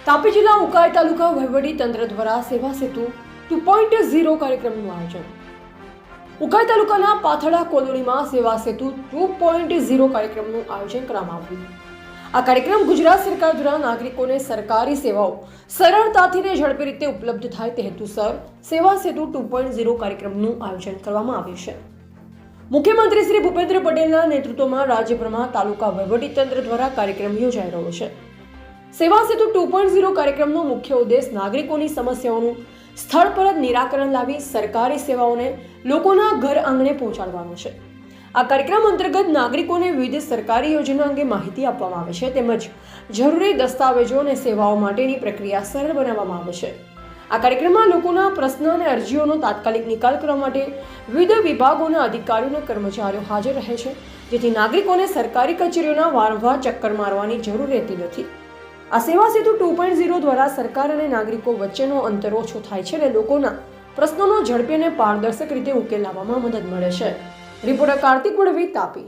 તાપી જિલ્લા ઉકાઈ તાલુકા વહીવટી તંત્ર દ્વારા સેવા સેતુ 2.0 કાર્યક્રમનું આયોજન. ઉકાઈ તાલુકાના પાથડા કોલોનીમાં સેવા સેતુ 2.0 કાર્યક્રમનું આયોજન કરવામાં આવ્યું. આ કાર્યક્રમ ગુજરાત સરકાર દ્વારા નાગરિકોને સરકારી સેવાઓ સરળતાથી અને ઝડપી રીતે ઉપલબ્ધ થાય તે હેતુસર સેવા સેતુ 2.0 કાર્યક્રમનું આયોજન કરવામાં આવ્યું છે. મુખ્યમંત્રી શ્રી ભૂપેન્દ્ર પટેલના નેતૃત્વમાં રાજ્યભરમાં તાલુકા વહીવટીતંત્ર દ્વારા કાર્યક્રમ યોજાઈ રહ્યો છે. સેવા સેતુ 2.0 કાર્યક્રમનો મુખ્ય ઉદ્દેશ નાગરિકોની સમસ્યાઓનું સ્થળ પર જ નિરાકરણ લાવી સરકારી સેવાઓને લોકોના ઘર આંગણે પહોંચાડવાનો છે. આ કાર્યક્રમ અંતર્ગત નાગરિકોને વિવિધ સરકારી યોજના અંગે માહિતી આપવામાં આવે છે તેમજ જરૂરી દસ્તાવેજો અને સેવાઓ માટેની પ્રક્રિયા સરળ બનાવવામાં આવે છે. આ કાર્યક્રમમાં લોકોના પ્રશ્ન અને અરજીઓનો તાત્કાલિક નિકાલ કરવા માટે વિવિધ વિભાગોના અધિકારીઓ અને કર્મચારીઓ હાજર રહે છે, જેથી નાગરિકોને સરકારી કચેરીઓના વારંવાર ચક્કર મારવાની જરૂર રહેતી નથી. આ સેવા સેતુ 2.0 દ્વારા સરકાર અને નાગરિકો વચ્ચેનો અંતર ઓછો થાય છે અને લોકોના પ્રશ્નોનો ઝડપી અને પારદર્શક રીતે ઉકેલ લાવવામાં મદદ મળે છે. રિપોર્ટર કાર્તિક વડવી, તાપી.